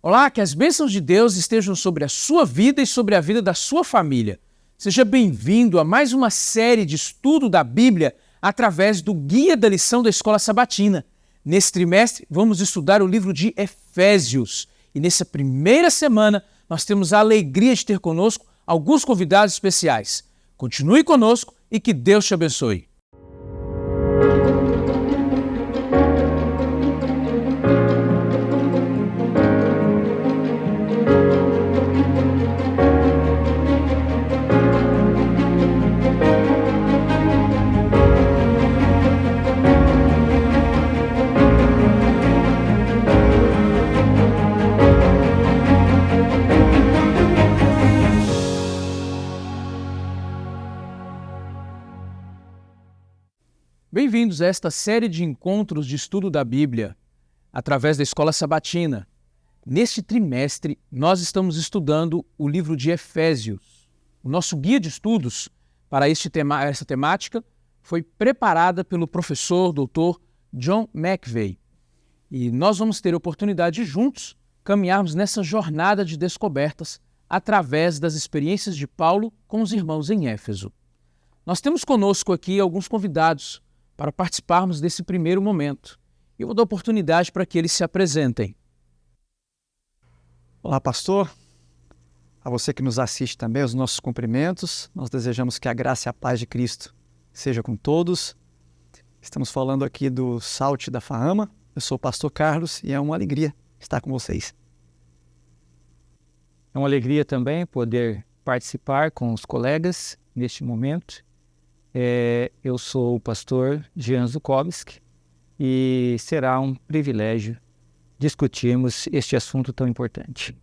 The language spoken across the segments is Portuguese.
Olá, que as bênçãos de Deus estejam sobre a sua vida e sobre a vida da sua família. Seja bem-vindo a mais uma série de estudo da Bíblia através do Guia da Lição da Escola Sabatina. Nesse trimestre, vamos estudar o livro de Efésios. E nessa primeira semana, nós temos a alegria de ter conosco alguns convidados especiais. Continue conosco e que Deus te abençoe. Bem-vindos a esta série de encontros de estudo da Bíblia, através da Escola Sabatina. Neste trimestre, nós estamos estudando o livro de Efésios. O nosso guia de estudos para essa temática foi preparada pelo professor Dr. John McVeigh. E nós vamos ter a oportunidade de juntos caminharmos nessa jornada de descobertas através das experiências de Paulo com os irmãos em Éfeso. Nós temos conosco aqui alguns convidados para participarmos desse primeiro momento. Eu vou dar oportunidade para que eles se apresentem. Olá, pastor. A você que nos assiste também, os nossos cumprimentos. Nós desejamos que a graça e a paz de Cristo seja com todos. Estamos falando aqui do Salte da Fahama. Eu sou o pastor Carlos e é uma alegria estar com vocês. É uma alegria também poder participar com os colegas neste momento. Eu sou o pastor Jean Zukovski e será um privilégio discutirmos este assunto tão importante.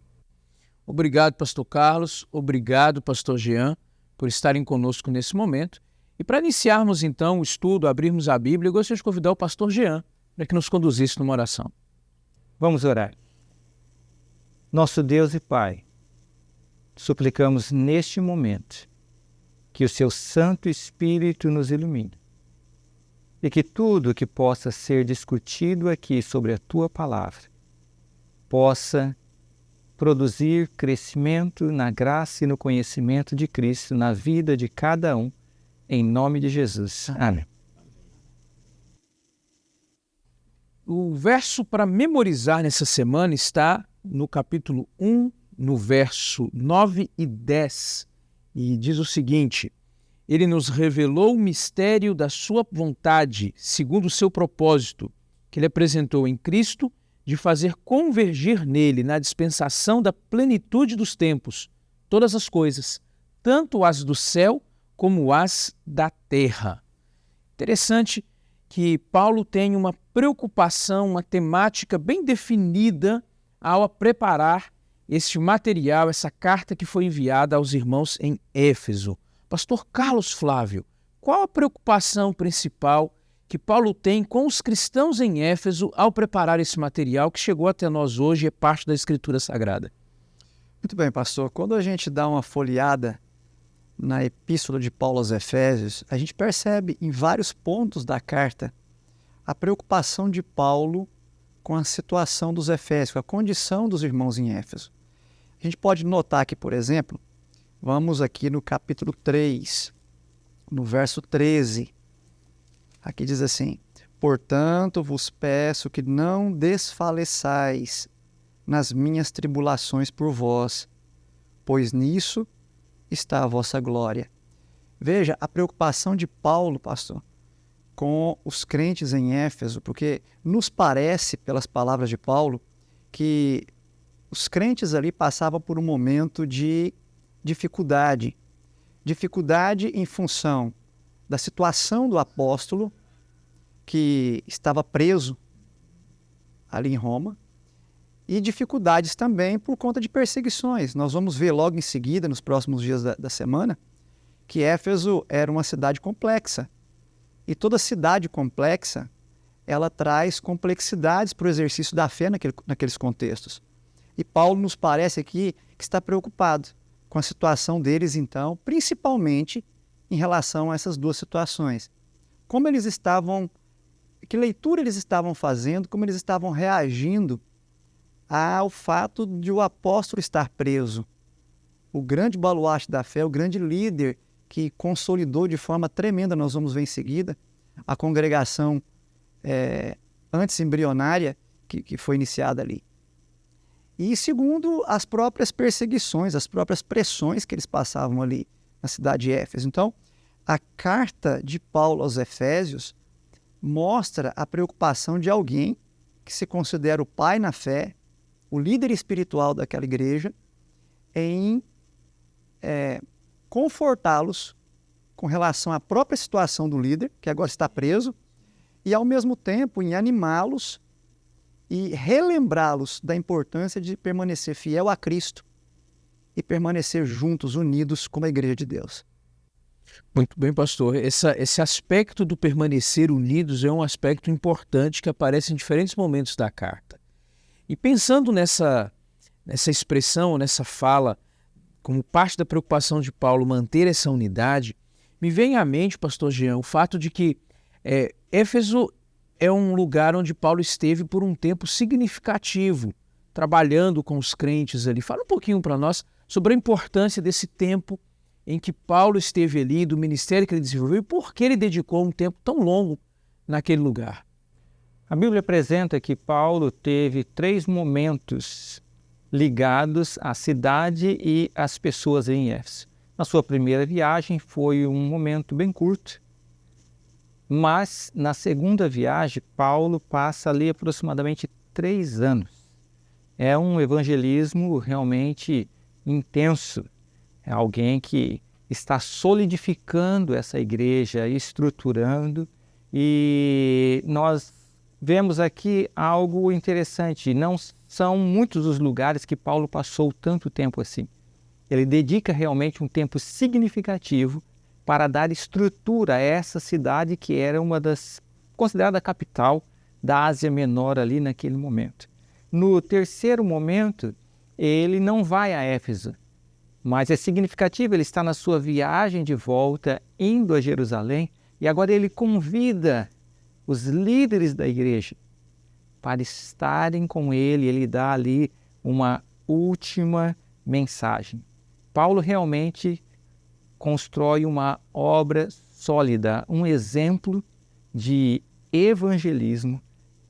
Obrigado, pastor Carlos. Obrigado, pastor Jean, por estarem conosco nesse momento. E para iniciarmos então o estudo, abrirmos a Bíblia, eu gostaria de convidar o pastor Jean para que nos conduzisse numa oração. Vamos orar. Nosso Deus e Pai, suplicamos neste momento que o Seu Santo Espírito nos ilumine e que tudo que possa ser discutido aqui sobre a Tua Palavra possa produzir crescimento na graça e no conhecimento de Cristo na vida de cada um, em nome de Jesus. Amém. O verso para memorizar nessa semana está no capítulo 1, no verso 9 e 10. E diz o seguinte: Ele nos revelou o mistério da sua vontade, segundo o seu propósito, que Ele apresentou em Cristo, de fazer convergir nele, na dispensação da plenitude dos tempos, todas as coisas, tanto as do céu como as da terra. Interessante que Paulo tem uma preocupação, uma temática bem definida ao preparar este material, essa carta que foi enviada aos irmãos em Éfeso. Pastor Carlos Flávio, qual a preocupação principal que Paulo tem com os cristãos em Éfeso ao preparar esse material que chegou até nós hoje e é parte da Escritura Sagrada? Muito bem, pastor. Quando a gente dá uma folheada na Epístola de Paulo aos Efésios, a gente percebe em vários pontos da carta a preocupação de Paulo com a situação dos Efésios, com a condição dos irmãos em Éfeso. A gente pode notar aqui, por exemplo, vamos aqui no capítulo 3, no verso 13. Aqui diz assim: Portanto, vos peço que não desfaleçais nas minhas tribulações por vós, pois nisso está a vossa glória. Veja a preocupação de Paulo, pastor, com os crentes em Éfeso, porque nos parece, pelas palavras de Paulo, que os crentes ali passavam por um momento de dificuldade em função da situação do apóstolo, que estava preso ali em Roma, e dificuldades também por conta de perseguições. Nós vamos ver logo em seguida, nos próximos dias da semana, que Éfeso era uma cidade complexa. E toda cidade complexa, ela traz complexidades para o exercício da fé naqueles contextos. E Paulo nos parece aqui que está preocupado com a situação deles, então, principalmente em relação a essas duas situações. Como eles estavam, que leitura eles estavam fazendo, como eles estavam reagindo ao fato de o apóstolo estar preso. O grande baluarte da fé, o grande líder que consolidou de forma tremenda, nós vamos ver em seguida, a congregação antes embrionária que foi iniciada ali. E segundo, as próprias perseguições, as próprias pressões que eles passavam ali na cidade de Éfeso. Então, a carta de Paulo aos Efésios mostra a preocupação de alguém que se considera o pai na fé, o líder espiritual daquela igreja, em confortá-los com relação à própria situação do líder, que agora está preso, e ao mesmo tempo em animá-los e relembrá-los da importância de permanecer fiel a Cristo e permanecer juntos, unidos como a igreja de Deus. Muito bem, pastor. Esse aspecto do permanecer unidos é um aspecto importante que aparece em diferentes momentos da carta. E pensando nessa expressão, nessa fala, como parte da preocupação de Paulo manter essa unidade, me vem à mente, pastor Jean, o fato de que Éfeso é um lugar onde Paulo esteve por um tempo significativo, trabalhando com os crentes ali. Fala um pouquinho para nós sobre a importância desse tempo em que Paulo esteve ali, do ministério que ele desenvolveu, e por que ele dedicou um tempo tão longo naquele lugar. A Bíblia apresenta que Paulo teve 3 momentos ligados à cidade e às pessoas em Éfeso. Na sua primeira viagem foi um momento bem curto, mas na segunda viagem Paulo passa ali aproximadamente 3 anos. É um evangelismo realmente intenso. É alguém que está solidificando essa igreja, estruturando, e nós vemos aqui algo interessante. Não são muitos os lugares que Paulo passou tanto tempo assim. Ele dedica realmente um tempo significativo para dar estrutura a essa cidade que era considerada a capital da Ásia Menor ali naquele momento. No terceiro momento, ele não vai a Éfeso, mas é significativo, ele está na sua viagem de volta, indo a Jerusalém, e agora ele convida os líderes da igreja para estarem com ele dá ali uma última mensagem. Paulo realmente constrói uma obra sólida, um exemplo de evangelismo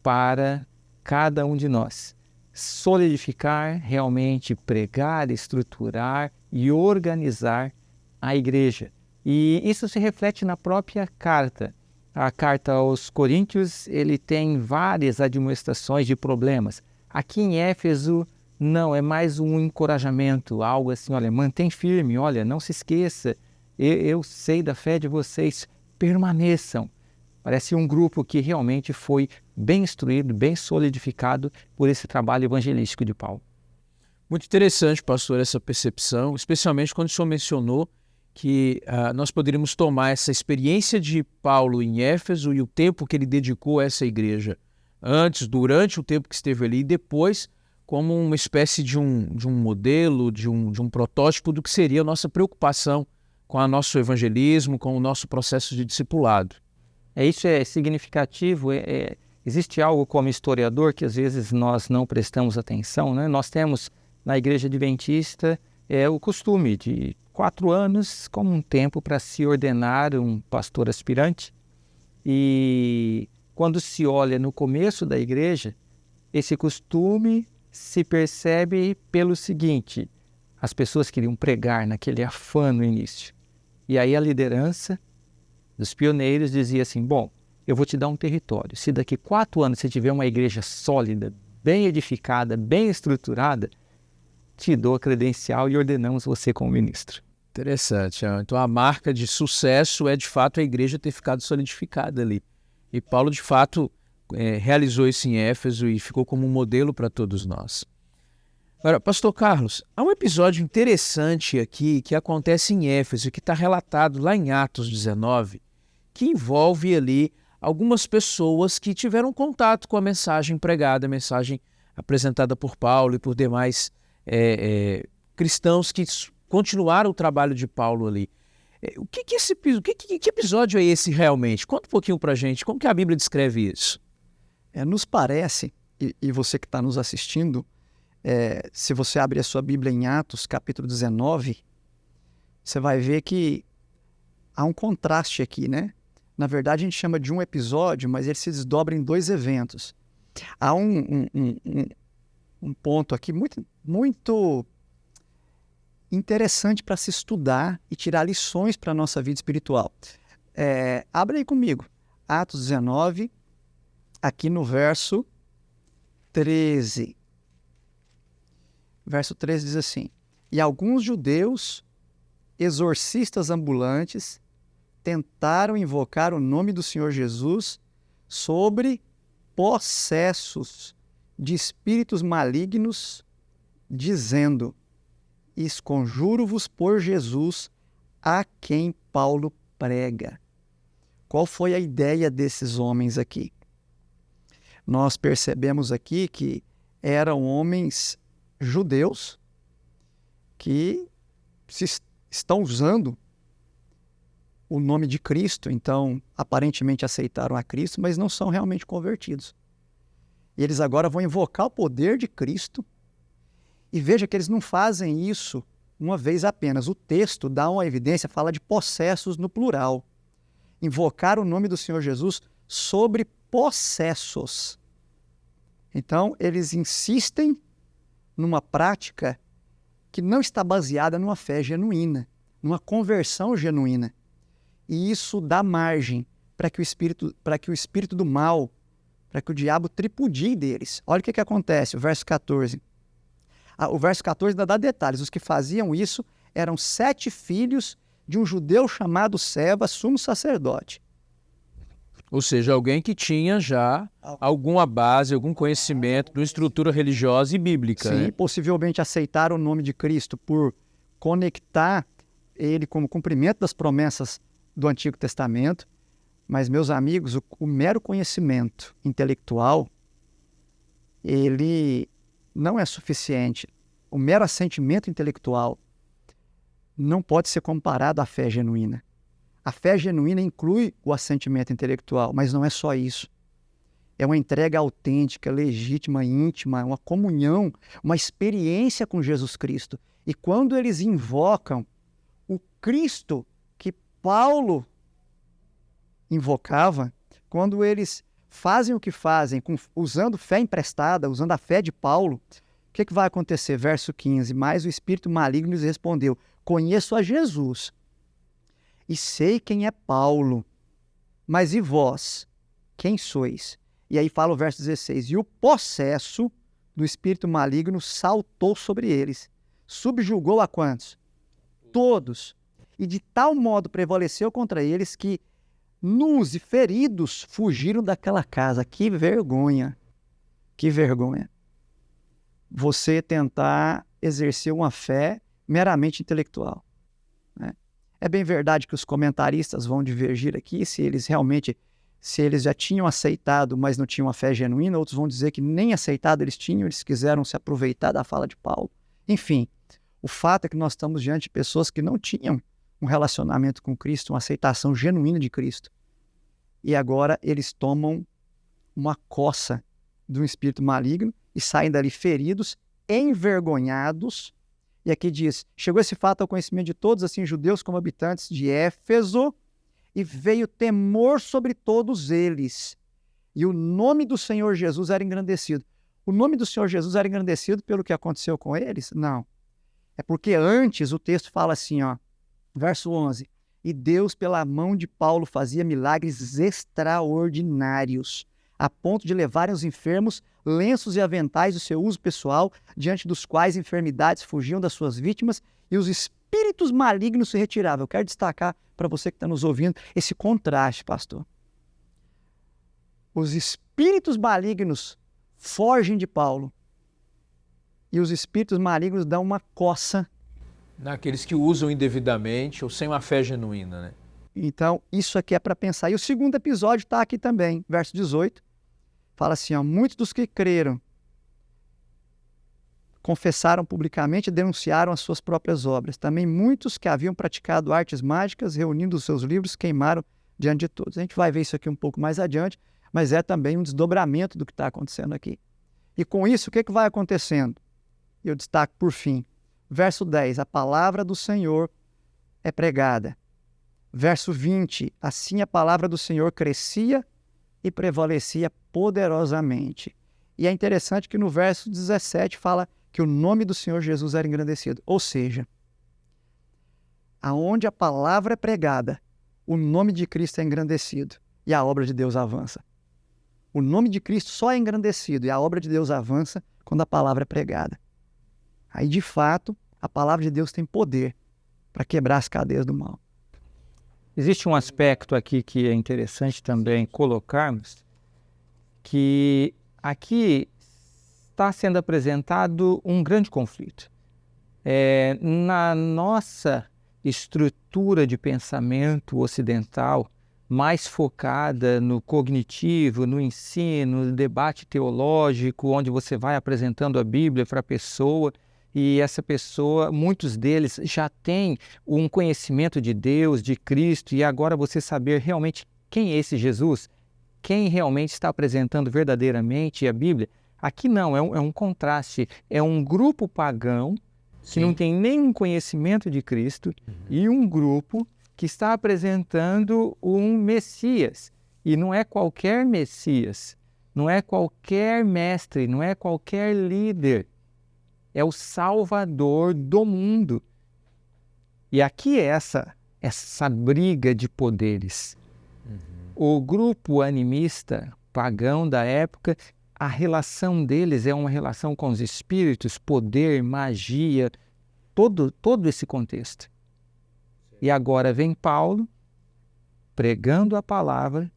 para cada um de nós. Solidificar, realmente pregar, estruturar e organizar a igreja. E isso se reflete na própria carta. A carta aos Coríntios, ele tem várias admoestações de problemas. Aqui em Éfeso, não, é mais um encorajamento, algo assim, olha, mantém firme, olha, não se esqueça, eu sei da fé de vocês, permaneçam. Parece um grupo que realmente foi bem instruído, bem solidificado por esse trabalho evangelístico de Paulo. Muito interessante, pastor, essa percepção, especialmente quando o senhor mencionou que nós poderíamos tomar essa experiência de Paulo em Éfeso e o tempo que ele dedicou a essa igreja antes, durante o tempo que esteve ali e depois como uma espécie de um modelo, de um protótipo do que seria a nossa preocupação com o nosso evangelismo, com o nosso processo de discipulado. Isso é significativo. Existe algo como historiador que às vezes nós não prestamos atenção, né? Nós temos na Igreja Adventista o costume de 4 anos como um tempo para se ordenar um pastor aspirante. E quando se olha no começo da igreja, esse costume se percebe pelo seguinte: as pessoas queriam pregar naquele afã no início. E aí a liderança dos pioneiros dizia assim, bom, eu vou te dar um território. Se daqui 4 anos você tiver uma igreja sólida, bem edificada, bem estruturada, te dou a credencial e ordenamos você como ministro. Interessante. Então a marca de sucesso é de fato a igreja ter ficado solidificada ali. E Paulo de fato realizou isso em Éfeso e ficou como um modelo para todos nós. Agora, pastor Carlos, há um episódio interessante aqui que acontece em Éfeso, que está relatado lá em Atos 19, que envolve ali algumas pessoas que tiveram contato com a mensagem pregada, a mensagem apresentada por Paulo e por demais cristãos que continuaram o trabalho de Paulo ali. Que episódio é esse realmente? Conta um pouquinho para a gente, como que a Bíblia descreve isso? Nos parece, e você que está nos assistindo, Se você abrir a sua Bíblia em Atos, capítulo 19, você vai ver que há um contraste aqui, né? Na verdade, a gente chama de um episódio, mas ele se desdobra em 2 eventos. Há um ponto aqui muito interessante para se estudar e tirar lições para a nossa vida espiritual. Abre aí comigo, Atos 19, aqui no verso 13. Verso 13 diz assim: E alguns judeus, exorcistas ambulantes, tentaram invocar o nome do Senhor Jesus sobre possessos de espíritos malignos, dizendo: Esconjuro-vos por Jesus, a quem Paulo prega. Qual foi a ideia desses homens aqui? Nós percebemos aqui que eram homens judeus que estão usando o nome de Cristo, então aparentemente aceitaram a Cristo, mas não são realmente convertidos. E eles agora vão invocar o poder de Cristo, e veja que eles não fazem isso uma vez apenas. O texto dá uma evidência, fala de possessos no plural. Invocar o nome do Senhor Jesus sobre possessos. Então, eles insistem numa prática que não está baseada numa fé genuína, numa conversão genuína. E isso dá margem para que o espírito do mal, para que o diabo tripudie deles. Olha o que acontece, o verso 14. O verso 14 ainda dá detalhes. Os que faziam isso eram 7 filhos de um judeu chamado Seva, sumo sacerdote. Ou seja, alguém que tinha já alguma base, algum conhecimento de uma estrutura religiosa e bíblica. Sim, né? Possivelmente aceitaram o nome de Cristo por conectar ele como cumprimento das promessas do Antigo Testamento. Mas, meus amigos, o mero conhecimento intelectual, ele não é suficiente. O mero assentimento intelectual não pode ser comparado à fé genuína. A fé genuína inclui o assentimento intelectual, mas não é só isso. É uma entrega autêntica, legítima, íntima, uma comunhão, uma experiência com Jesus Cristo. E quando eles invocam o Cristo que Paulo invocava, quando eles fazem o que fazem, usando fé emprestada, usando a fé de Paulo, o que vai acontecer? Verso 15, mas o espírito maligno lhes respondeu: Conheço a Jesus e sei quem é Paulo, mas e vós, quem sois? E aí fala o verso 16, e o possesso do espírito maligno saltou sobre eles, subjugou a quantos? Todos. E de tal modo prevaleceu contra eles que nus e feridos fugiram daquela casa. Que vergonha! Que vergonha! Você tentar exercer uma fé meramente intelectual, né? É bem verdade que os comentaristas vão divergir aqui se eles já tinham aceitado, mas não tinham uma fé genuína. Outros vão dizer que nem aceitado eles tinham, eles quiseram se aproveitar da fala de Paulo. Enfim, o fato é que nós estamos diante de pessoas que não tinham um relacionamento com Cristo, uma aceitação genuína de Cristo. E agora eles tomam uma coça de um espírito maligno e saem dali feridos, envergonhados. E aqui diz, chegou esse fato ao conhecimento de todos, assim judeus como habitantes de Éfeso, e veio temor sobre todos eles. E o nome do Senhor Jesus era engrandecido. O nome do Senhor Jesus era engrandecido pelo que aconteceu com eles? Não. É porque antes o texto fala assim, verso 11, e Deus pela mão de Paulo fazia milagres extraordinários, a ponto de levarem os enfermos lenços e aventais do seu uso pessoal, diante dos quais enfermidades fugiam das suas vítimas e os espíritos malignos se retiravam. Eu quero destacar para você que está nos ouvindo esse contraste, pastor. Os espíritos malignos fogem de Paulo e os espíritos malignos dão uma coça Naqueles que usam indevidamente ou sem uma fé genuína, né? Então, isso aqui é para pensar. E o segundo episódio está aqui também, verso 18. Fala assim, muitos dos que creram confessaram publicamente e denunciaram as suas próprias obras. Também muitos que haviam praticado artes mágicas, reunindo os seus livros, queimaram diante de todos. A gente vai ver isso aqui um pouco mais adiante, mas é também um desdobramento do que está acontecendo aqui. E com isso, o que vai acontecendo? E eu destaco por fim. Verso 10, a palavra do Senhor é pregada. Verso 20, assim a palavra do Senhor crescia e prevalecia poderosamente. E é interessante que no verso 17 fala que o nome do Senhor Jesus era engrandecido. Ou seja, aonde a palavra é pregada, o nome de Cristo é engrandecido e a obra de Deus avança. O nome de Cristo só é engrandecido e a obra de Deus avança quando a palavra é pregada. Aí, de fato, a palavra de Deus tem poder para quebrar as cadeias do mal. Existe um aspecto aqui que é interessante também colocarmos, que aqui está sendo apresentado um grande conflito. Na nossa estrutura de pensamento ocidental, mais focada no cognitivo, no ensino, no debate teológico, onde você vai apresentando a Bíblia para a pessoa, e essa pessoa, muitos deles já têm um conhecimento de Deus, de Cristo, e agora você saber realmente quem é esse Jesus, quem realmente está apresentando verdadeiramente a Bíblia. Aqui não, é um contraste, é um grupo pagão que não tem nenhum conhecimento de Cristo e um grupo que está apresentando um Messias. E não é qualquer Messias, não é qualquer mestre, não é qualquer líder. É o Salvador do mundo. E aqui é essa briga de poderes. O grupo animista pagão da época, a relação deles é uma relação com os espíritos, poder, magia, todo esse contexto. E agora vem Paulo pregando a palavra,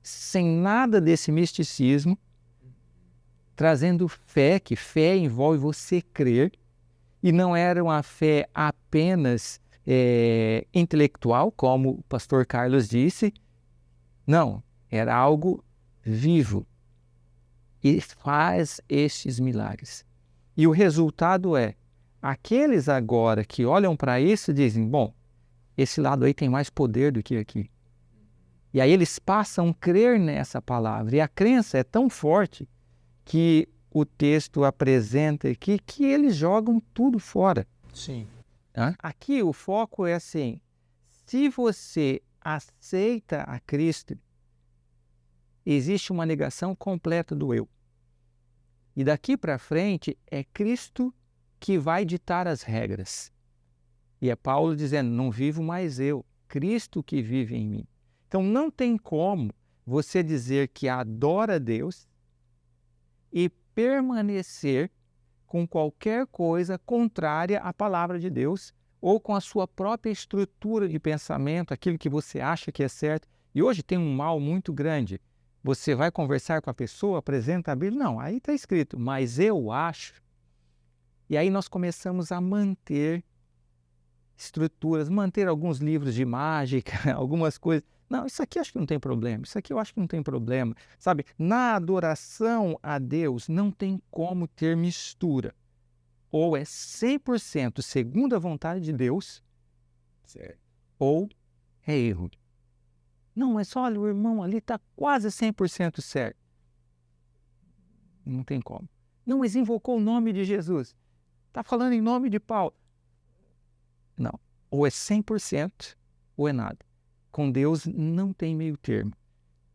sem nada desse misticismo, trazendo fé, que fé envolve você crer, e não era uma fé apenas intelectual, como o pastor Carlos disse, não, era algo vivo, e faz estes milagres. E o resultado é, aqueles agora que olham para isso dizem, bom, esse lado aí tem mais poder do que aqui. E aí eles passam a crer nessa palavra, e a crença é tão forte que o texto apresenta aqui que eles jogam tudo fora. Sim. Aqui o foco é assim, se você aceita a Cristo, existe uma negação completa do eu. E daqui para frente é Cristo que vai ditar as regras. E é Paulo dizendo, não vivo mais eu, Cristo que vive em mim. Então não tem como você dizer que adora a Deus e permanecer com qualquer coisa contrária à palavra de Deus ou com a sua própria estrutura de pensamento, aquilo que você acha que é certo. E hoje tem um mal muito grande. Você vai conversar com a pessoa, apresenta a Bíblia, não, aí está escrito, mas eu acho. E aí nós começamos a manter estruturas, manter alguns livros de mágica, algumas coisas. Não, isso aqui acho que não tem problema, isso aqui eu acho que não tem problema. Sabe, na adoração a Deus não tem como ter mistura. Ou é 100% segundo a vontade de Deus, certo, ou é erro. Não, mas olha, o irmão ali está quase 100% certo. Não tem como. Não, mas invocou o nome de Jesus. Está falando em nome de Paulo. Não, ou é 100% ou é nada. Com Deus não tem meio termo.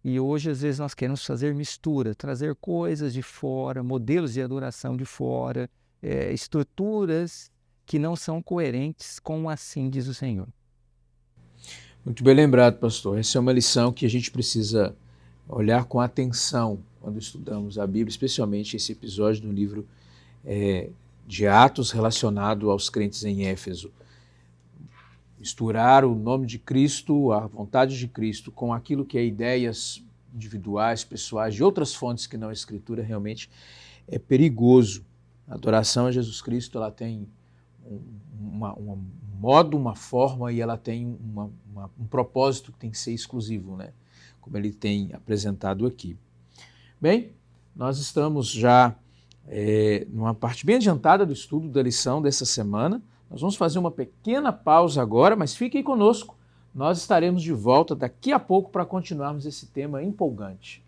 E hoje, às vezes, nós queremos fazer mistura, trazer coisas de fora, modelos de adoração de fora, estruturas que não são coerentes com o assim diz o Senhor. Muito bem lembrado, pastor. Essa é uma lição que a gente precisa olhar com atenção quando estudamos a Bíblia, especialmente esse episódio do livro de Atos relacionado aos crentes em Éfeso. Misturar o nome de Cristo, a vontade de Cristo, com aquilo que é ideias individuais, pessoais, de outras fontes que não a Escritura, realmente é perigoso. A adoração a Jesus Cristo, ela tem um modo, uma forma, e ela tem um propósito que tem que ser exclusivo, né? Como ele tem apresentado aqui. Bem, nós estamos já numa parte bem adiantada do estudo da lição dessa semana. Nós vamos fazer uma pequena pausa agora, mas fiquem conosco. Nós estaremos de volta daqui a pouco para continuarmos esse tema empolgante.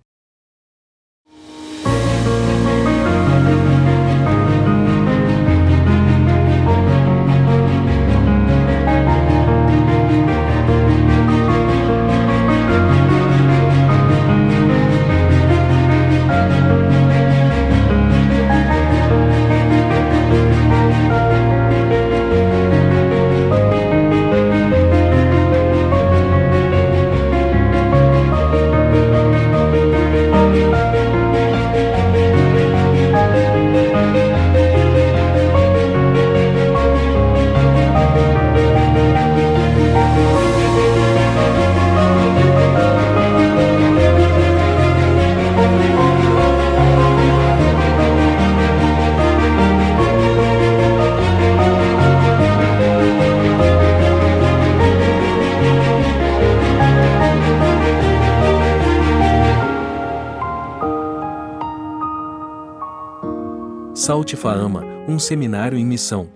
Saltifaama, um seminário em missão.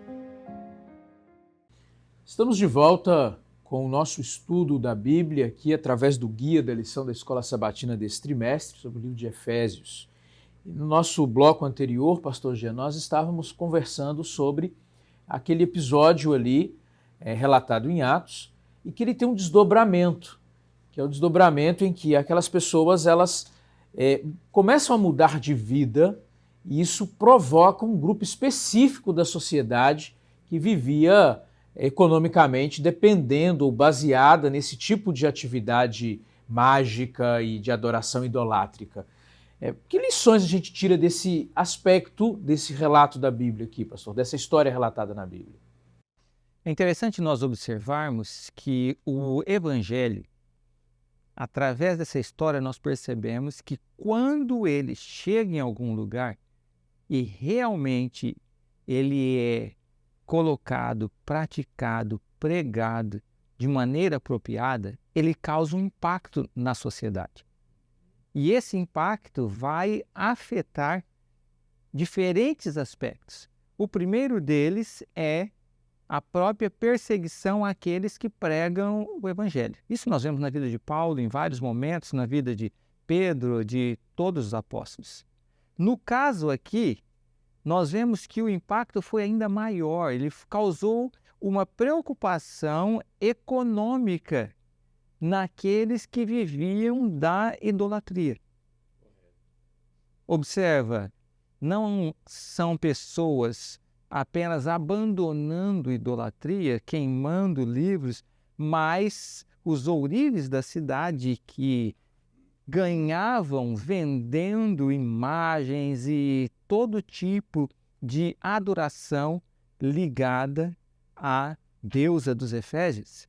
Estamos de volta com o nosso estudo da Bíblia aqui através do guia da lição da Escola Sabatina deste trimestre sobre o livro de Efésios. E no nosso bloco anterior, Pastor Jean, nós estávamos conversando sobre aquele episódio ali relatado em Atos e que ele tem um desdobramento, que é o desdobramento em que aquelas pessoas elas começam a mudar de vida e isso provoca um grupo específico da sociedade que vivia economicamente dependendo ou baseada nesse tipo de atividade mágica e de adoração idolátrica. Que lições a gente tira desse aspecto, desse relato da Bíblia aqui, pastor, dessa história relatada na Bíblia? É interessante nós observarmos que o Evangelho, através dessa história, nós percebemos que quando ele chega em algum lugar e realmente ele é colocado, praticado, pregado de maneira apropriada, ele causa um impacto na sociedade. E esse impacto vai afetar diferentes aspectos. O primeiro deles é a própria perseguição àqueles que pregam o Evangelho. Isso nós vemos na vida de Paulo em vários momentos, na vida de Pedro, de todos os apóstolos. No caso aqui, nós vemos que o impacto foi ainda maior, ele causou uma preocupação econômica naqueles que viviam da idolatria. Observa, não são pessoas apenas abandonando idolatria, queimando livros, mas os ourives da cidade que ganhavam vendendo imagens e todo tipo de adoração ligada à deusa dos Efésios,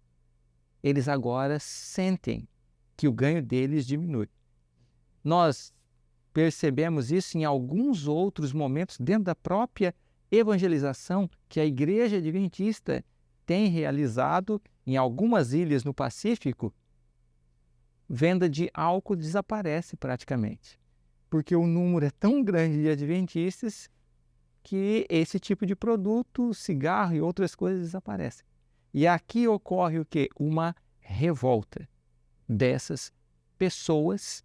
eles agora sentem que o ganho deles diminui. Nós percebemos isso em alguns outros momentos dentro da própria evangelização que a Igreja Adventista tem realizado em algumas ilhas no Pacífico. Venda de álcool desaparece praticamente, porque o número é tão grande de adventistas que esse tipo de produto, cigarro e outras coisas desaparecem. E aqui ocorre o quê? Uma revolta dessas pessoas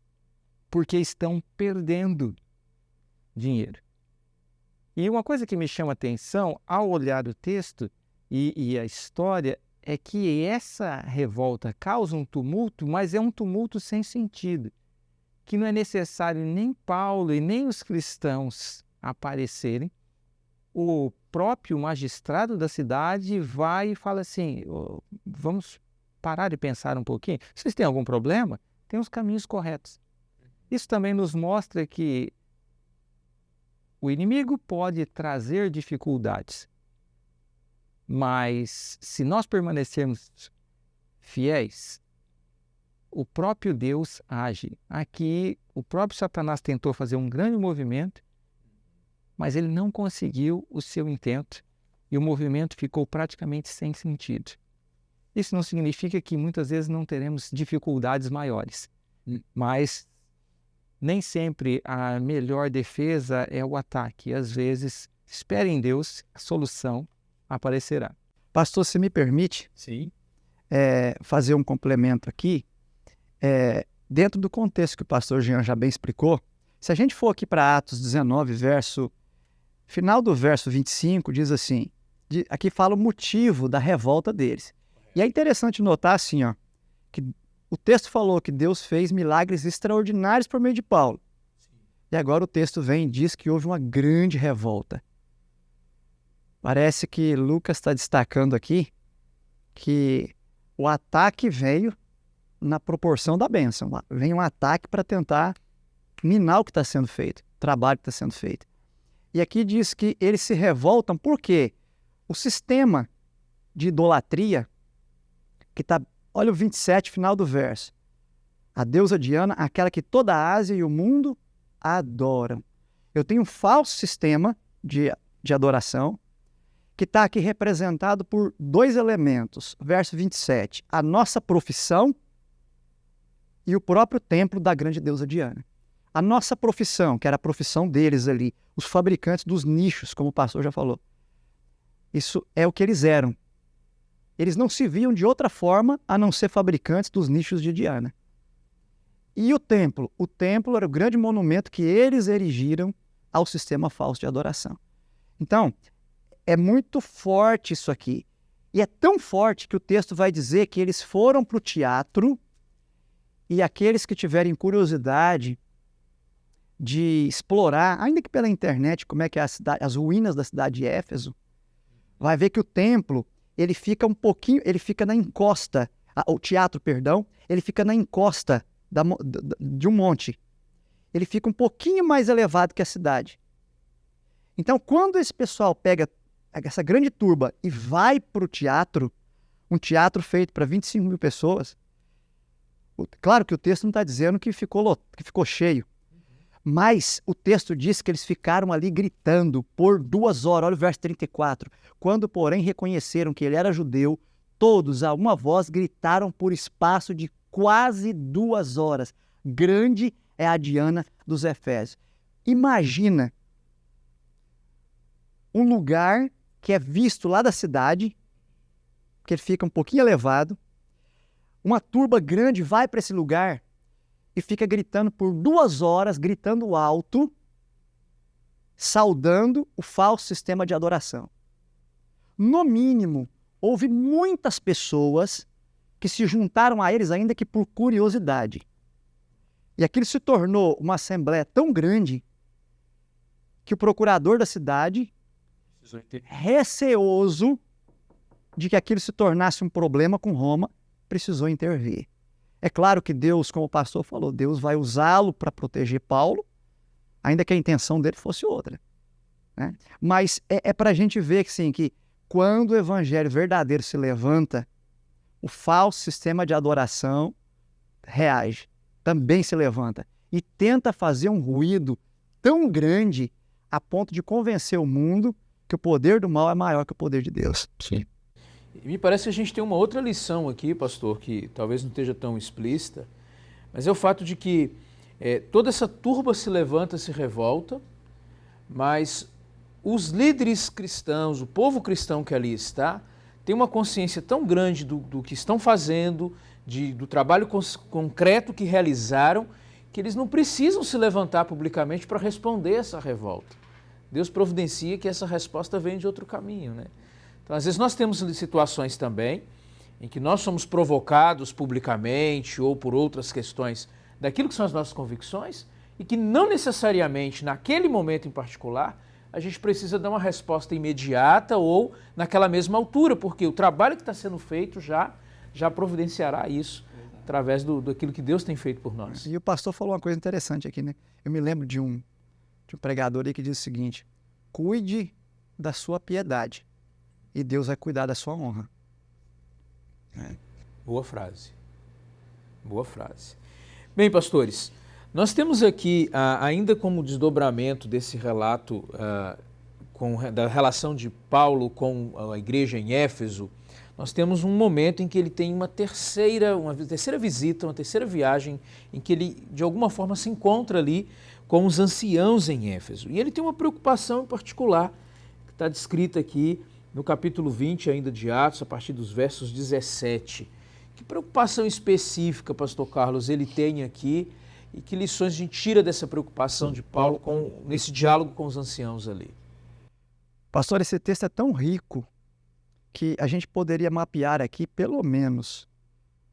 porque estão perdendo dinheiro. E uma coisa que me chama a atenção ao olhar o texto e a história é que essa revolta causa um tumulto, mas é um tumulto sem sentido, que não é necessário nem Paulo e nem os cristãos aparecerem. O próprio magistrado da cidade vai e fala assim, vamos parar e pensar um pouquinho. Vocês têm algum problema? Tem os caminhos corretos. Isso também nos mostra que o inimigo pode trazer dificuldades, mas se nós permanecermos fiéis, o próprio Deus age. Aqui, o próprio Satanás tentou fazer um grande movimento, mas ele não conseguiu o seu intento e o movimento ficou praticamente sem sentido. Isso não significa que muitas vezes não teremos dificuldades maiores, mas nem sempre a melhor defesa é o ataque. Às vezes, espere em Deus, a solução aparecerá. Pastor, se me permite fazer um complemento aqui, dentro do contexto que o pastor Jean já bem explicou, se a gente for aqui para Atos 19, final do verso 25, diz assim, aqui fala o motivo da revolta deles. E é interessante notar assim, que o texto falou que Deus fez milagres extraordinários por meio de Paulo. E agora o texto vem e diz que houve uma grande revolta. Parece que Lucas está destacando aqui que o ataque veio na proporção da bênção. Vem um ataque para tentar minar o que está sendo feito, o trabalho que está sendo feito. E aqui diz que eles se revoltam porque o sistema de idolatria, que está, olha o 27, final do verso. A deusa Diana, aquela que toda a Ásia e o mundo adoram. Eu tenho um falso sistema de adoração, que está aqui representado por dois elementos. Verso 27, a nossa profissão e o próprio templo da grande deusa Diana. A nossa profissão, que era a profissão deles ali, os fabricantes dos nichos, como o pastor já falou, isso é o que eles eram. Eles não se viam de outra forma a não ser fabricantes dos nichos de Diana. E o templo? O templo era o grande monumento que eles erigiram ao sistema falso de adoração. Então, é muito forte isso aqui. E é tão forte que o texto vai dizer que eles foram para o teatro e aqueles que tiverem curiosidade de explorar, ainda que pela internet, como é que é as ruínas da cidade de Éfeso, vai ver que o templo, ele fica um pouquinho, ele fica na encosta, o teatro, perdão, ele fica na encosta de um monte. Ele fica um pouquinho mais elevado que a cidade. Então, quando esse pessoal pega essa grande turba e vai para o teatro, um teatro feito para 25 mil pessoas, claro que o texto não está dizendo que ficou cheio, mas o texto diz que eles ficaram ali gritando por 2 horas. Olha o verso 34. Quando, porém, reconheceram que ele era judeu, todos, a uma voz, gritaram por espaço de quase 2 horas. Grande é a Diana dos Efésios. Imagina um lugar que é visto lá da cidade, que ele fica um pouquinho elevado, uma turba grande vai para esse lugar e fica gritando por 2 horas, gritando alto, saudando o falso sistema de adoração. No mínimo, houve muitas pessoas que se juntaram a eles, ainda que por curiosidade. E aquilo se tornou uma assembleia tão grande que o procurador da cidade, receoso de que aquilo se tornasse um problema com Roma, precisou intervir. É claro que Deus, como o pastor falou, Deus vai usá-lo para proteger Paulo, ainda que a intenção dele fosse outra, né? Mas é para a gente ver que, sim, que quando o evangelho verdadeiro se levanta, o falso sistema de adoração reage, também se levanta e tenta fazer um ruído tão grande a ponto de convencer o mundo que o poder do mal é maior que o poder de Deus. Sim. E me parece que a gente tem uma outra lição aqui, pastor, que talvez não esteja tão explícita, mas é o fato de que toda essa turba se levanta, se revolta, mas os líderes cristãos, o povo cristão que ali está, tem uma consciência tão grande do que estão fazendo, do trabalho concreto que realizaram, que eles não precisam se levantar publicamente para responder essa revolta. Deus providencia que essa resposta vem de outro caminho, né? Então, às vezes nós temos situações também em que nós somos provocados publicamente ou por outras questões daquilo que são as nossas convicções e que não necessariamente naquele momento em particular a gente precisa dar uma resposta imediata ou naquela mesma altura, porque o trabalho que está sendo feito já providenciará isso através daquilo que Deus tem feito por nós. E o pastor falou uma coisa interessante aqui, né? Eu me lembro de um pregador aí que diz o seguinte: cuide da sua piedade e Deus vai cuidar da sua honra. Boa frase. Boa frase. Bem, pastores, nós temos aqui, ainda como desdobramento desse relato da relação de Paulo com a igreja em Éfeso, nós temos um momento em que ele tem uma terceira visita, uma terceira viagem, em que ele, de alguma forma, se encontra ali com os anciãos em Éfeso. E ele tem uma preocupação em particular, que está descrita aqui no capítulo 20 ainda de Atos, a partir dos versos 17. Que preocupação específica, pastor Carlos, ele tem aqui e que lições a gente tira dessa preocupação de Paulo nesse diálogo com os anciãos ali? Pastor, esse texto é tão rico que a gente poderia mapear aqui pelo menos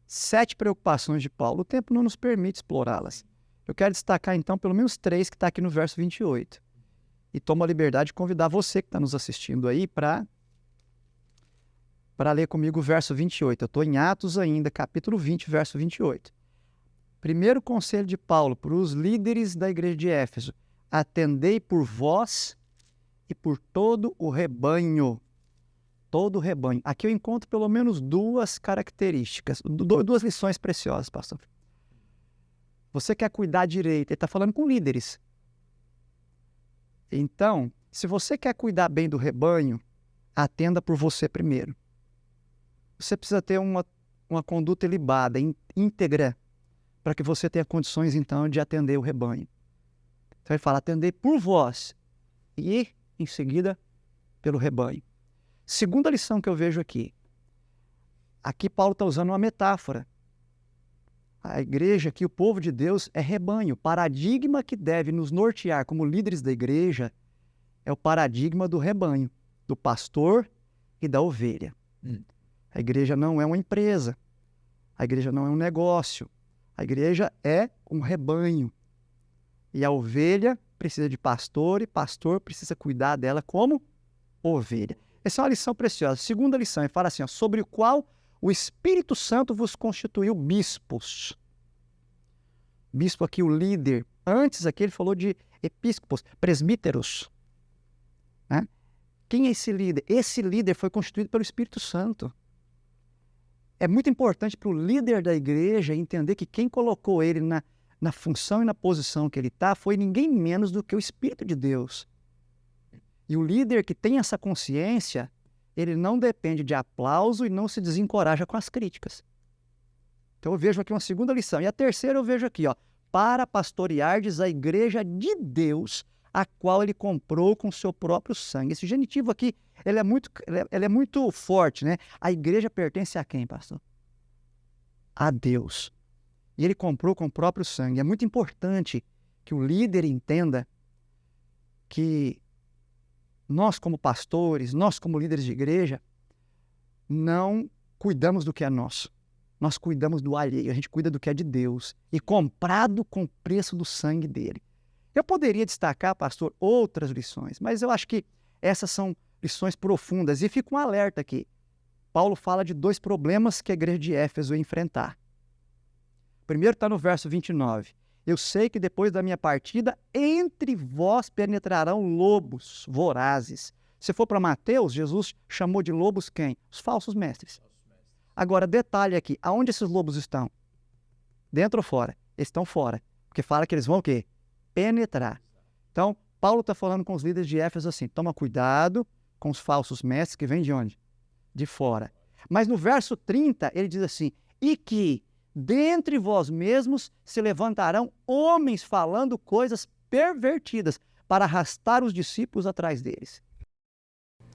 7 preocupações de Paulo. O tempo não nos permite explorá-las. Eu quero destacar então pelo menos 3 que está aqui no verso 28. E tomo a liberdade de convidar você que está nos assistindo aí para ler comigo o verso 28. Eu estou em Atos ainda, capítulo 20, verso 28. Primeiro conselho de Paulo para os líderes da igreja de Éfeso: atendei por vós e por todo o rebanho. Todo o rebanho. Aqui eu encontro pelo menos 2 características, 2 lições preciosas, pastor. Você quer cuidar direito, ele está falando com líderes. Então, se você quer cuidar bem do rebanho, atenda por você primeiro. Você precisa ter uma conduta ilibada, íntegra, para que você tenha condições, então, de atender o rebanho. Então ele fala, atendei por vós e, em seguida, pelo rebanho. Segunda lição que eu vejo aqui. Aqui Paulo está usando uma metáfora. A igreja aqui, o povo de Deus, é rebanho. O paradigma que deve nos nortear como líderes da igreja é o paradigma do rebanho, do pastor e da ovelha. A igreja não é uma empresa. A igreja não é um negócio. A igreja é um rebanho. E a ovelha precisa de pastor e pastor precisa cuidar dela como ovelha. Essa é uma lição preciosa. Segunda lição, ele fala assim, ó, sobre o qual o Espírito Santo vos constituiu bispos. Bispo aqui, o líder. Antes aqui ele falou de episcopos, presbíteros. Né? Quem é esse líder? Esse líder foi constituído pelo Espírito Santo. É muito importante para o líder da igreja entender que quem colocou ele na função e na posição que ele está foi ninguém menos do que o Espírito de Deus. E o líder que tem essa consciência, ele não depende de aplauso e não se desencoraja com as críticas. Então eu vejo aqui uma segunda lição. E a terceira eu vejo aqui, ó, para pastoreardes a igreja de Deus, a qual ele comprou com seu próprio sangue. Esse genitivo aqui, ele é muito forte, né? A igreja pertence a quem, pastor? A Deus. E ele comprou com o próprio sangue. É muito importante que o líder entenda que nós, como pastores, nós, como líderes de igreja, não cuidamos do que é nosso. Nós cuidamos do alheio, a gente cuida do que é de Deus. E comprado com o preço do sangue dele. Eu poderia destacar, pastor, outras lições, mas eu acho que essas são lições profundas. E fica um alerta aqui. Paulo fala de 2 problemas que a igreja de Éfeso ia enfrentar. Primeiro está no verso 29. Eu sei que depois da minha partida, entre vós penetrarão lobos vorazes. Se for para Mateus, Jesus chamou de lobos quem? Os falsos mestres. Agora, detalhe aqui. Aonde esses lobos estão? Dentro ou fora? Eles estão fora. Porque fala que eles vão o quê? Penetrar. Então, Paulo está falando com os líderes de Éfeso assim, toma cuidado com os falsos mestres que vêm de onde? De fora. Mas no verso 30, ele diz assim, e que dentre vós mesmos se levantarão homens falando coisas pervertidas para arrastar os discípulos atrás deles.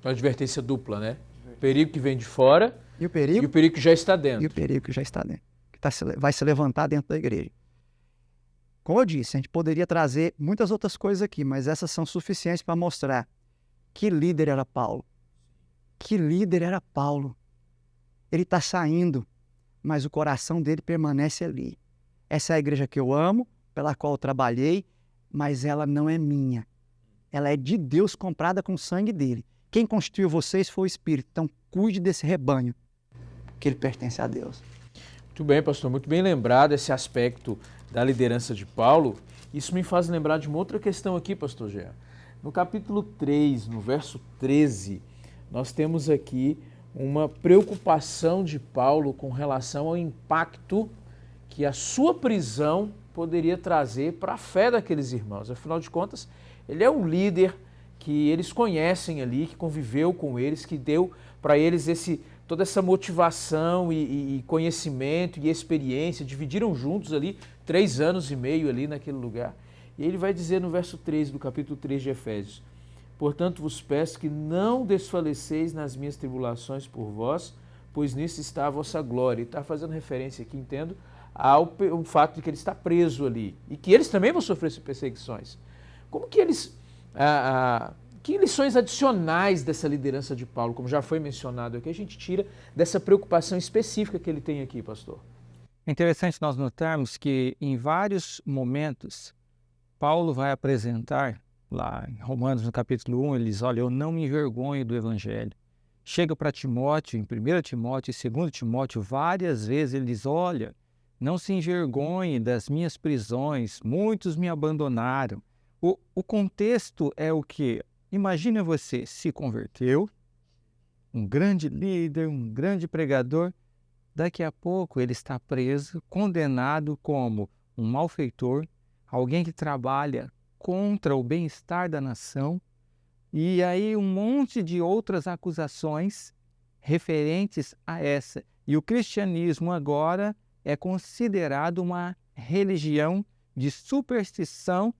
Uma advertência dupla, né? O perigo que vem de fora e o perigo que já está dentro. E o perigo que já está dentro. Que vai se levantar dentro da igreja. Como eu disse, a gente poderia trazer muitas outras coisas aqui, mas essas são suficientes para mostrar que líder era Paulo. Que líder era Paulo. Ele está saindo, mas o coração dele permanece ali. Essa é a igreja que eu amo, pela qual eu trabalhei, mas ela não é minha. Ela é de Deus, comprada com o sangue dele. Quem constituiu vocês foi o Espírito. Então, cuide desse rebanho, que ele pertence a Deus. Muito bem, pastor. Muito bem lembrado esse aspecto da liderança de Paulo. Isso me faz lembrar de uma outra questão aqui, pastor Jean. No capítulo 3, no verso 13, nós temos aqui uma preocupação de Paulo com relação ao impacto que a sua prisão poderia trazer para a fé daqueles irmãos. Afinal de contas, ele é um líder que eles conhecem ali, que conviveu com eles, que deu para eles toda essa motivação e conhecimento e experiência, dividiram juntos ali 3 anos e meio ali naquele lugar. E ele vai dizer no verso 13 do capítulo 3 de Efésios, portanto vos peço que não desfaleceis nas minhas tribulações por vós, pois nisso está a vossa glória. E está fazendo referência aqui, entendo, ao fato de que ele está preso ali e que eles também vão sofrer perseguições. Como que eles... Que lições adicionais dessa liderança de Paulo, como já foi mencionado aqui, a gente tira dessa preocupação específica que ele tem aqui, pastor? É interessante nós notarmos que em vários momentos Paulo vai apresentar, lá em Romanos no capítulo 1, ele diz, olha, eu não me envergonho do Evangelho. Chega para Timóteo, em 1 Timóteo e 2 Timóteo, várias vezes ele diz, olha, não se envergonhe das minhas prisões, muitos me abandonaram. O contexto é o quê? Imagina você se converteu, um grande líder, um grande pregador, daqui a pouco ele está preso, condenado como um malfeitor, alguém que trabalha contra o bem-estar da nação, e aí um monte de outras acusações referentes a essa. E o cristianismo agora é considerado uma religião de superstição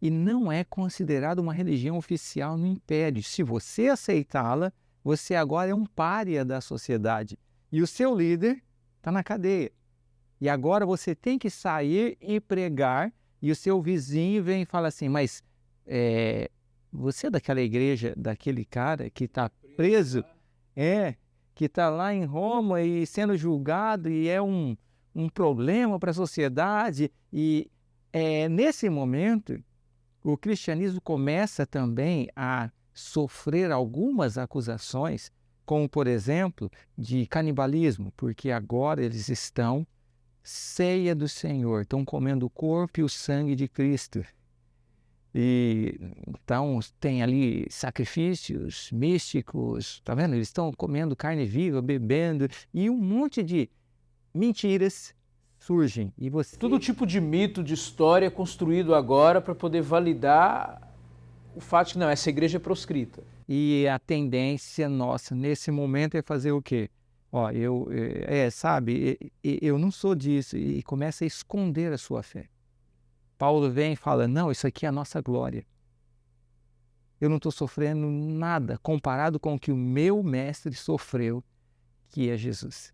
e não é considerada uma religião oficial no Império. Se você aceitá-la, você agora é um pária da sociedade e o seu líder está na cadeia. E agora você tem que sair e pregar, e o seu vizinho vem e fala assim, mas você é daquela igreja, daquele cara que está preso, que está lá em Roma e sendo julgado e é um problema para a sociedade. E nesse momento, o cristianismo começa também a sofrer algumas acusações, como, por exemplo, de canibalismo, porque agora eles estão ceia do Senhor, estão comendo o corpo e o sangue de Cristo. E então tem ali sacrifícios místicos, tá vendo? Eles estão comendo carne viva, bebendo, e um monte de mentiras surgem. E Todo tipo de mito, de história construído agora para poder validar o fato de que não, essa igreja é proscrita. E a tendência nossa nesse momento é fazer o quê? Eu não sou disso, e começa a esconder a sua fé. Paulo vem e fala, não, isso aqui é a nossa glória. Eu não estou sofrendo nada comparado com o que o meu mestre sofreu, que é Jesus.